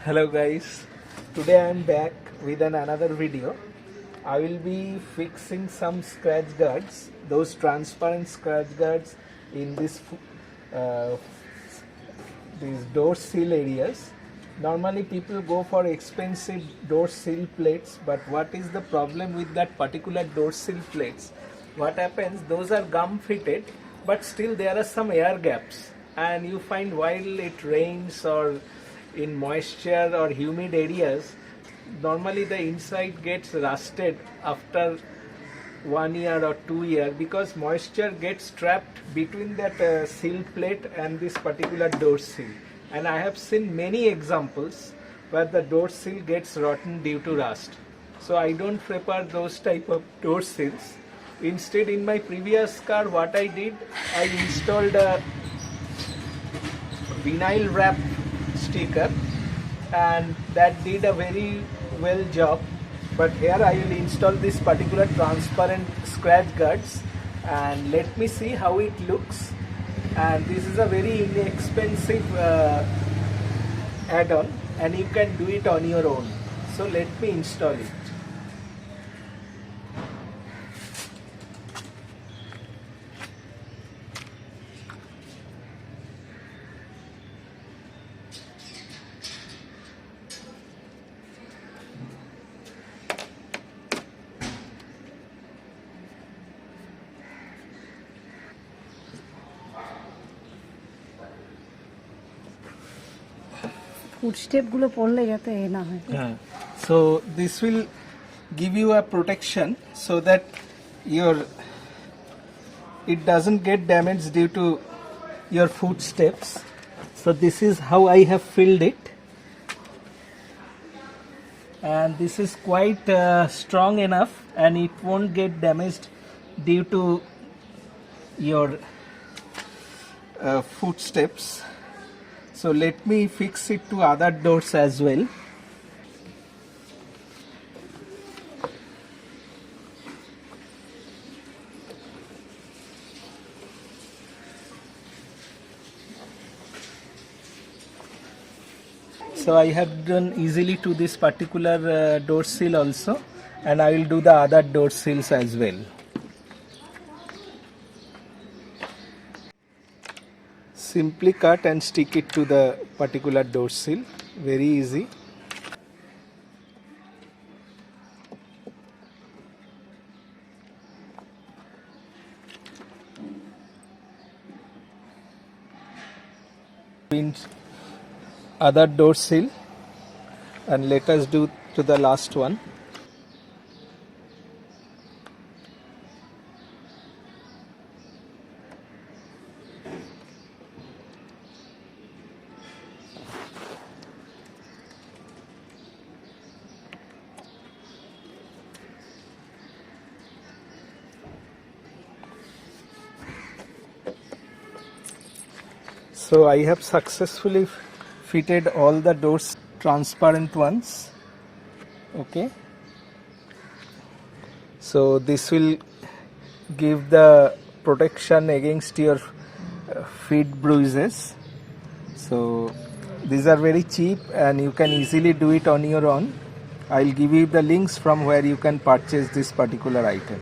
Hello guys, today I am back with another video. I will be fixing some scratch guards, those transparent scratch guards in uh, these door seal areas. Normally people go for expensive door seal plates, but what is the problem with that particular door seal plates? What happens, those are gum fitted, but still there are some air gaps, and you find while it rains or in moisture or humid areas, normally the inside gets rusted after 1 year or 2 year because moisture gets trapped between that seal plate and this particular door seal. And I have seen many examples where the door seal gets rotten due to rust. So I don't prepare those type of door seals. Instead, in my previous car, what I did, I installed a vinyl wrap sticker, and that did a very well job. But here I will install this particular transparent scratch guards, and let me see how it looks. And this is a very inexpensive add-on, and you can do it on your own. So let me install it. ফুটস্টেপগুলো পড়লে যাতে না হয়। So this will give you a protection so that it doesn't get damaged due to your footsteps. So this is how I have filled it, and this is quite strong enough and it won't get damaged due to your footsteps. So let me fix it to other doors as well. So I have done easily to this particular door seal also, and I will do the other door seals as well. Simply cut and stick it to the particular door seal. Very easy. Pinch other door seal, and let us do to the last one. So I have successfully fitted all the doors, transparent ones. Okay, so this will give the protection against your feet bruises. So these are very cheap and you can easily do it on your own. I'll give you the links from where you can purchase this particular item.